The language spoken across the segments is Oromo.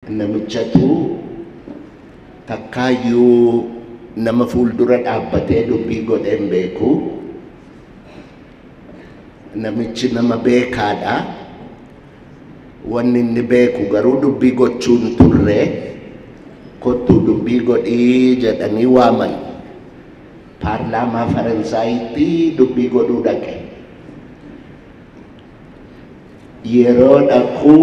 namichatu takkaayyuu nama fuuldura dhaabbatee dubbii godhee hin beeku. Namichi nama beekaadha. Wanni inni beeku garuu dubbii gochuun turre kottuu dubbii godhii jedhanii waaman. Paarlaamaa Faransaayitti dubbii godhuu dhaqe. Yeroo dhaquu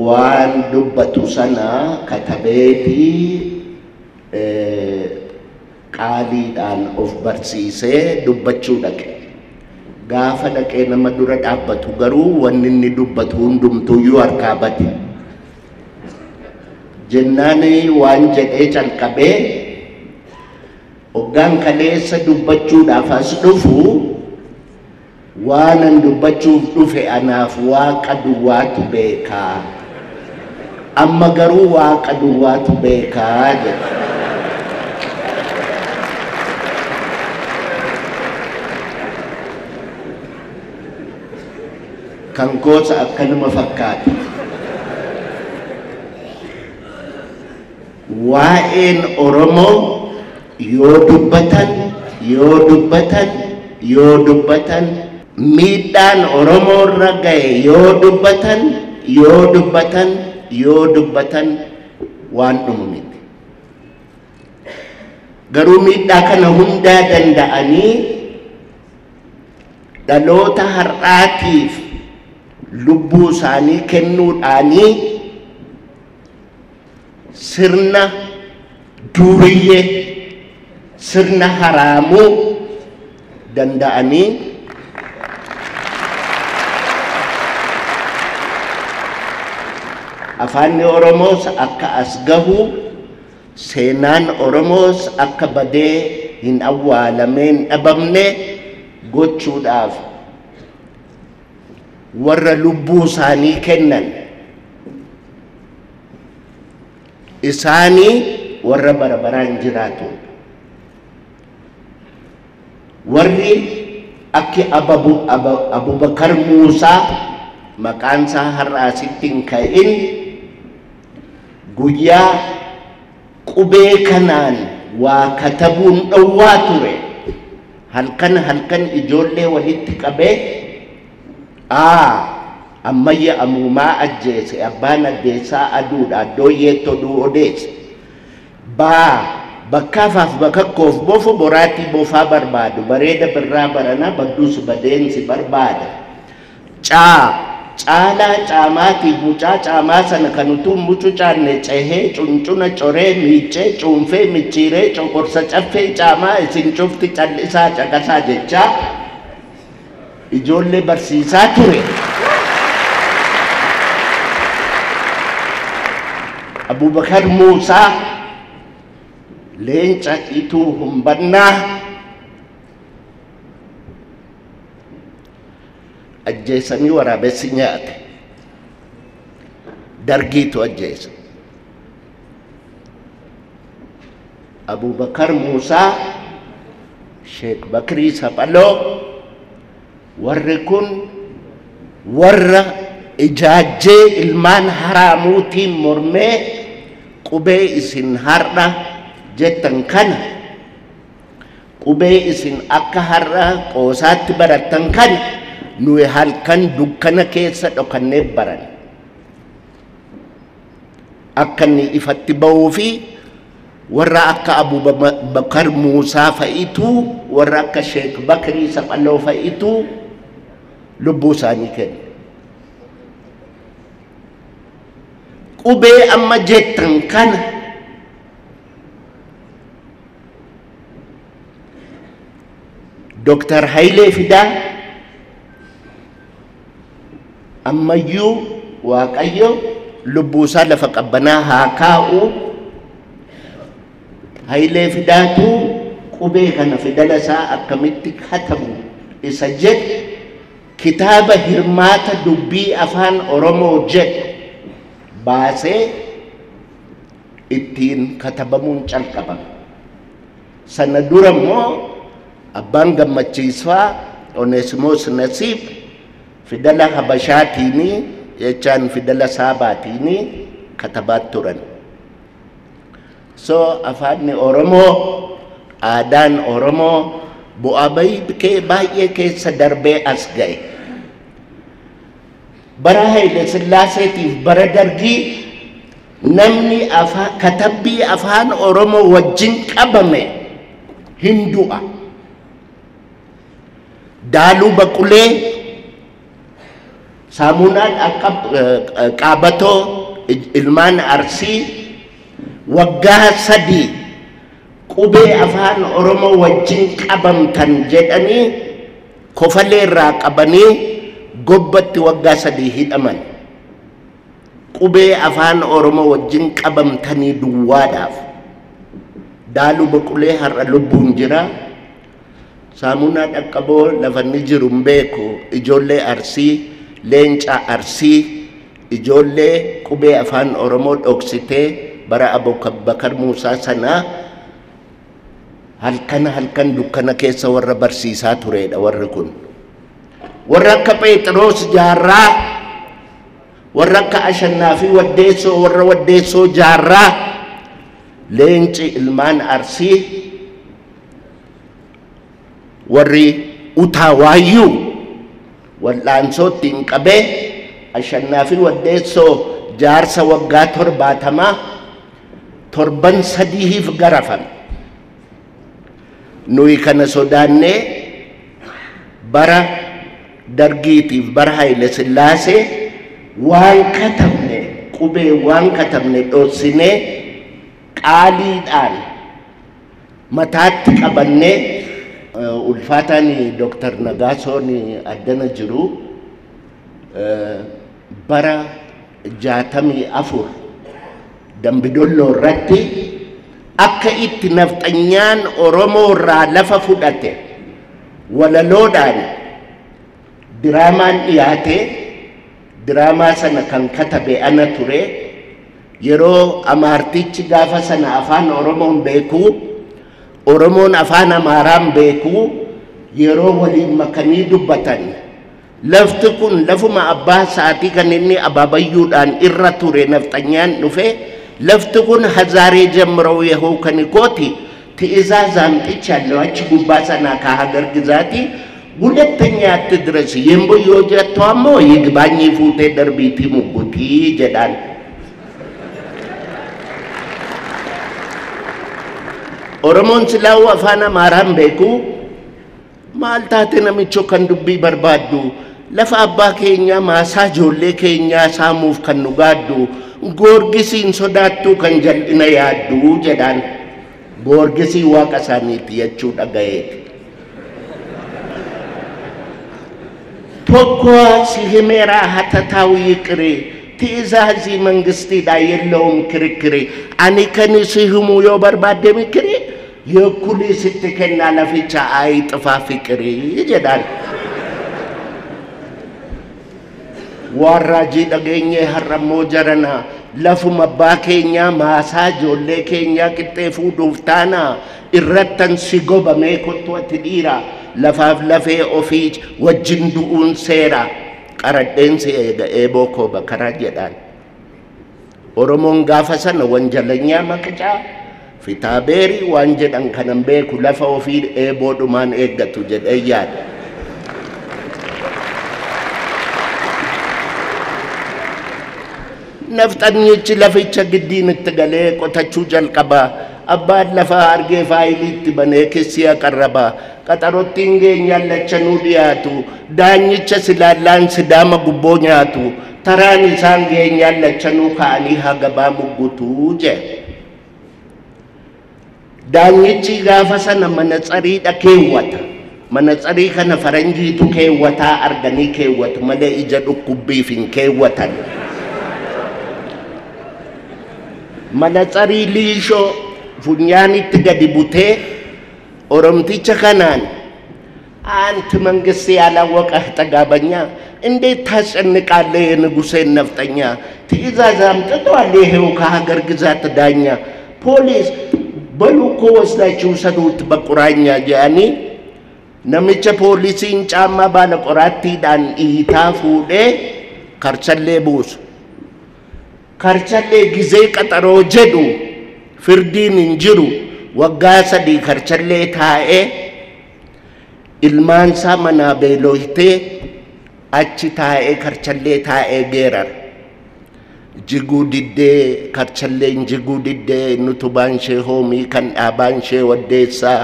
waan dubbatu sana katabeetii qaaliidhaan of barsiisee dubbachuu dhaqe. Gaafa dhaqee nama dura dhaabbatu garuu wanni inni dubbatu hundumtuuyyuu harkaa bade. Jennaani waan jedhee calqabee hoggaan kaleessa dubbachuudhaaf as dhufu waanan dubbachuuf dhufe anaaf Waaqa duwwaatu beekaa. Amma garuu Waaqa duwwaatu beekaa jedha. Kan kosa akkanuma fakkaata. Waa'een Oromoo yoo dubbatan miidhaan Oromoo irra gahe yoo dubbatan waan dhumu miti. Garuu miidhaa kana hundaa danda'anii dhaloota har'aatiif lubbuu isaanii kennuudhaanii sirna duriyyee sirna haraamuu danda'anii afaanni Oromoos akka as gahu seenaan Oromoos akka badee hin awwaalameen dhabamne gochuudhaaf warra lubbuu isaanii kennan isaanii warra barabaraan jiraatu warri akki Abubakar Muusaa maqaan isaa har'aasitti hin ka'in guyyaa qubee kanaan waa katabuun dhowwaa ture. Halkan ijoollee walitti qabee ammayya amuumaa ajjeese abbaan addeessaa aduudha dooyyeettoo duu odeesse bakkaafaaf bakakkoof bofu boraatii bofaa barbaadu bareeda birraa baranaa badduus badeensi barbaada caalaa caamaatiif mucaa caamaa sana kan utuu mucucaanne cehee cuncuna coree miicee cuunfee michiiree coqorsa caffee caamaa isin cufti callisaa caqasaa jechaa ijoollee barsiisaa ture. Abubakar Muusaa leenca ituu humbannaa ajjeesanii waraabessi nyaate. Dargiitu ajjeesa. Abubakar Muusaa, Sheekh Bakrii Saphaloo warri kun warra ijaajjee ilmaan haraamuutiin mormee qubee isin har'a jettan kana qubee isin akka har'a qoosaatti barattan kana nuyi halkan dukkana keessa dhokannee baran akka inni ifatti ba'uu fi warra akka Abubakar Muusaa fa'itu warra akka Sheekh Bakrii Saphaloo fa'itu lubbuu isaanii kenna. Qubee amma jettan kana Dr. Hayilee Fidaa ammayyuu Waaqayyo lubbuu isaa lafa qabbanaa haa kaa'u. Hayilee Fidaatu qubee kana fidala isaa akkamitti katabu isa jedhe kitaaba hirmaata dubbii afaan Oromoo jedhe baasee ittiin katabamuun calqabame. Sana dura immoo abbaan Gammachiisfaa Oneesimoos Nasiib fidala Habashaatiini jechaan fidala Saabaatiini katabaat turan. So afaanni Oromoo, aadaan Oromoo bu'aa baay'ee keessa darbee as ga'e. Bara Haile Sillaaseetiif bara Dargii namni katabbii afaan Oromoo wajjin qabame hin du'a. Daaluu Baqulee, Saamunaan akka Qaabatoo, ilmaan Arsii waggaa 3 qubee afaan Oromoo wajjin qabamtan jedhanii Kofalee irraa qabanii Gobbatti waggaa 3 hidhaman. Qubee afaan Oromoo wajjin qabamtanii duwwaadhaaf. Daaluu Baqulee har'a lubbuun jira. Saamunaa Dhaqqaboo lafa inni jiru hin beeku. Ijoollee Arsii, Leencaa Arsii, ijoollee qubee afaan Oromoo dhoksitee bara Abubakar Muusaa sanaa halkan dukkana keessa warra barsiisaa turedha warri kun. Warra akka Phexros Jaarraa, warra akka Ashannaafi Waddeessoo, warra Waddeessoo Jaarraa, Leenci ilmaan Arsii, warri Utaawayyuu wal'aansootti hin qabee Ashannaafi Waddeessoo jaarsa waggaa 70 torban 3 garafan. Nuyi kana sodaannee bara Dargiitiif bara Haile Sillaasee waan katabne qubee waan katabne dhoorsinee qaaliidhaan mataatti qabannee ulfaataan Dr. Nagaasoon addana jiru bara 64 Dambidolloo irratti akka itti nafxanyaan Oromoo irraa lafa fudhate walaloodhaan diraamaan dhiyaate. Diraamaa sana kan katabe ana ture. Yeroo Amaartichi gaafa sana afaan Oromoon beeku, Oromoon afaan Amaaraan beeku, yeroo waliin makanii dubbatan. Lafti kun lafuma abbaa saatii kan inni abaabayyuudhaan irra ture nafxanyaan dhufe. Lafti kun Hazaaree ጀምረው የሆው ከኒኮቲ ትእዛዛም ጥቻለሁ አቺ ጉባሳና ከሀገር ግዛቲ ሁለተኛ አትድረስ የምቦዮ ጀቷሞ ይግባኝ ፉቴ ደርቢቲ ሙጉቲ ጀዳን ኦሮሞን ስላው አፋና ማራም ቤኩ ማልታቴ ነሚቾ ከንዱቢ በርባዱ ለፋ አባ ኬኛ ማሳ ጆሌ ኬኛ ሳሙፍ ከኑጋዱ Gorgisiin sodaattuu kan jal'ina yaadduu jedhaan gorgisii waaqa isaaniiti jechuu dhagayeeti. Tokko si himeeraa hatataa'u yiqiree ti'izaazii mangistiidhaa yellowum kirikiree ani kan si himuu yoo barbaadde mikiree yeekkulii sitti kennaa laficha ayi xifaa fiqiree jedhaan. Warraajii dhageenyee har'ammoo jarana lafuma abbaa keenyaa maasaa ijoollee keenyaa qixxee fuudhuuf taana irrattan si gobamee kottu ati dhiira lafaaf lafee ofii wajjin du'uun seera qaradheensi eeboo koo bakaraa jedhaan. Oromoon gaafa sana wanjalanyaa maqicaa fitaabeerii waan jedhan kanan beeku lafa ofii eeboodhumaan eeggatu jedhee yaada. Nafxanyichi laficha giddiinitti galee qotachuu jalqaba. Abbaan lafaa argee faayiliitti banee kessiyaa qarraba. Qaxarottiin geenyaan lachanuu dhiyaatu. Daanyicha silaallaan sidaama gubboo nyaatu. Taraan isaan geenyaan lachanuu ka'anii hagabaa muggutuu jedhe. Daanyichi gaafa sana manatsariidha keewwata. Manatsarii kana faranjiitu keewwataa arganii keewwatu malee ija dhukkubbiif hin keewwatan. Manatsarii liishoo funyaanitti gadi butee Oromticha kanaan አንተ መንግስት ያላወቀህ ጠጋበኛ እንዴት ታስጨንቃለህ የንጉሴን ነፍጠኛ ትእዛዝ አምጥቷል ይሄው ከሀገር ግዛት ዳኛ ፖሊስ በሉኮ ወስዳችሁ ሰዱት በቁራኛ ጃኒ ነምቸ ፖሊሲን ጫማ ባለ ቆራቲ ዳን ኢታ ፉዴ ከርቸሌ ቡስ karchallee gizee qaxaroo jedhu firdiin hin jiru waggaa 3 karchallee taa'ee ilmaansaa manaa beelooytee achi taa'ee karchallee taa'ee geerar jiguu diddee karchalleen jiguu diddee nutubaan ishee hoomii kan dhaabaan ishee waddeessaa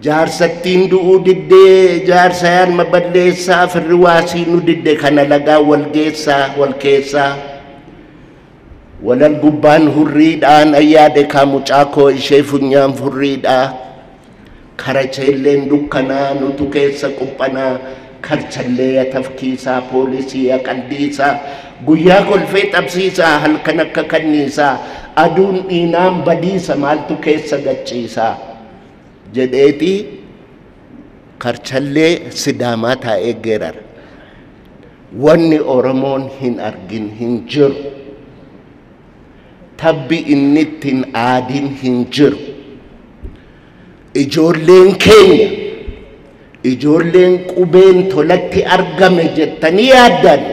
jaarsattiin du'uu diddee jaarsa yaanma balleessaa firri waasii nu didde kana lagaa wal keessaa walal gubbaan hurriidhaan ayyaade kaamucaa koo ishee funyaan furriidhaa karacheelleen dukkanaa nutu keessa quphanaa karchallee tafkiisaa poolisii qaldiisaa guyyaa kolfee xabsiisaa halkan akka kanniisaa aduun dhiinaan badiisa maaltu keessa gachiisaa jedheeti karchallee sidaamaa taa'ee geerar wanni oromoon hin argin hin jiru tabbi inni ittiin aadin hin jiru ijoolleen keenya ijoolleen qubeen tolatti argame jettanii yaaddan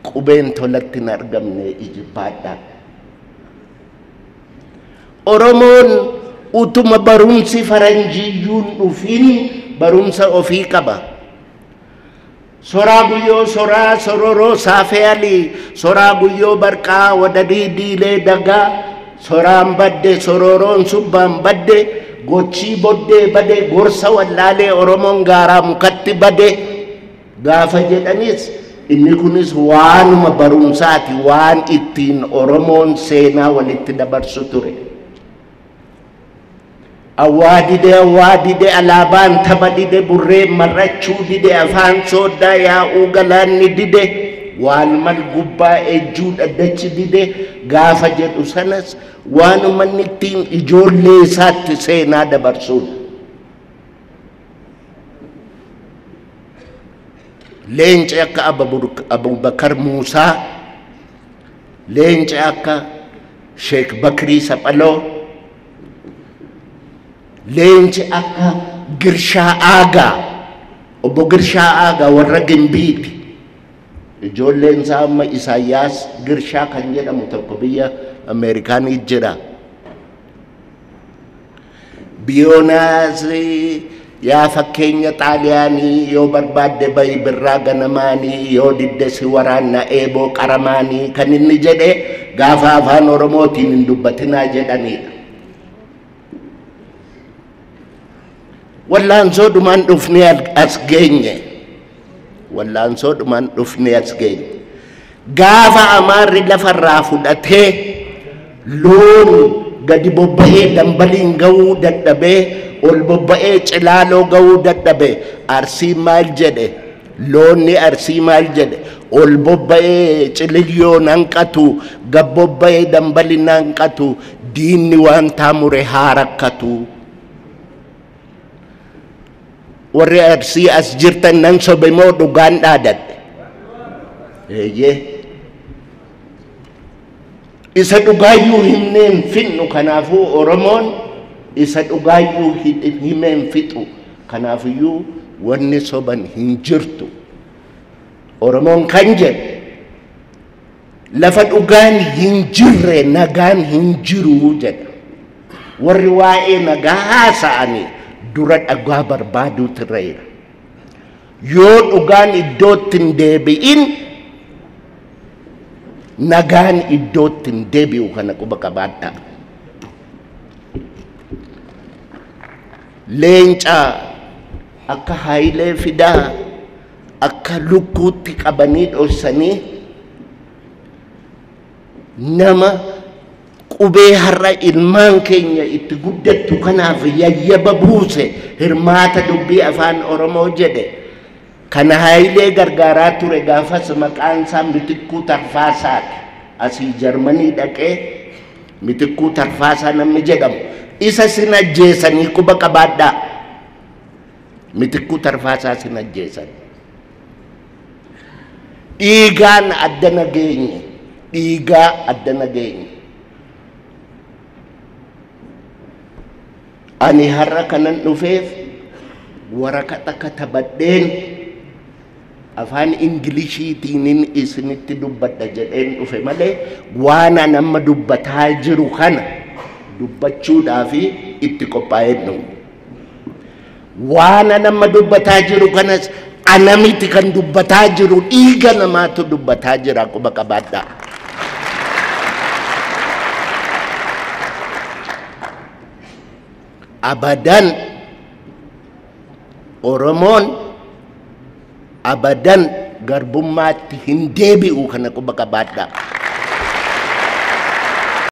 qubeen tolatti hin argamne ijibbaadhaan oromoon utuma barumsi faranjiyyuun dhufin barumsa ofii qaba soraa guyyoo soraa sororoo saafee alii soraa guyyoo barqaa wadadii diilee dagaa soraan badde sororoon subbaan badde gochii boddee bade gorsa wallaalee oromoon gaaraa mukatti bade gaafa jedhanis inni kunis waanuma barumsaati waan ittiin oromoon seenaa walitti dabarsu ture awwaadide alaabaan tapha dide burree marrachuu dide afaan sooddaa yaa'uu galaanni dide waan mal gubbaa ejjuu dhaddachi dide gaafa jedhu sanas waanuma inni ittiin ijoollee isaatti seenaa dabarsuun leenci akka Abubakar Muusaa leenci akka Sheek Bakrii Saphaloo leenci akka Girshaa Aagaa obbo Girshaa Aagaa warra Gimbiiti ijoolleen isaa amma Isaayyaas Girshaa kan jedhamu tokko biyya Ameerikaanii jira biyoonaas yaa fakkeenya xaaliyaanii yoo barbaadde bayi birraa ganamaanii yoo didde si waraanna eeboo qaramaanii kan inni jedhe gaafa afaan oromootiin hin dubbatinaa jedhanidha wallaansoo dhumaan dhufnee as geenye wallaansoo dhumaan dhufnee as geenye gaafa amaarri lafarraa fudhatee loon gadi bobba'ee dambaliin ga'uu dadhabee ol bobba'ee cilaaloo ga'uu dadhabee arsii maal jedhe loonni arsii maal jedhe ol bobba'ee cililyoo nanqatu gab bobba'ee dambali nanqatu diinni waan taamure haa rakkatu warri arsii as jirtan nan sobe moo dhugaan dhaadadhe eeyyee isa dhugaayyuu himneen finnu kanaafuu oromoon isa dhugaayyuu himeen fixu kanaafiyyuu wanni soban hin jirtu oromoon kan jedhe lafa dhugaan hin jirre nagaan hin jiru jedha warri waa'ee nagaa haasa'anii dura dhagaa barbaaduu tirreera yoo dhugaan iddootti hin deebi'in nagaan iddootti hin deebi'u kana quba qabaadhaa leenca akka Haayilee Fidaa akka lukkuutti qabanii dhoksanii nama qubee har'a ilmaan keenya itti guddattu kanaaf yayyaba buuse hirmaata dubbii afaan oromoo jedhe kana Haayilee gargaaraa ture gaafas maqaan isaa Mitikkuu Tarfaasaati asii Jarmanii dhaqee Mitikkuu Tarfaasaa namni jedhamu isa sin ajjeesanii quba qabaadhaa Mitikkuu Tarfaasaa sin ajjeesan dhiigaan adda nageenye dhiigaa adda nageenye ani har'a kanan dhufeef waraqaa katabadheen afaan Ingiliishiitiin isinitti dubbadha jedheen dhufe malee waan nama dubbataa jiru kana dubbachuudhaaf itti qophaa'ee nu. Waan nama dubbataa jiru kanas anamiti kan dubbataa jiru dhiiga namaatu dubbataa jira quba qabaadhaa. Abadan Oromoon abadan garbummaatti hin deebi'u kana quba qabaadhaa.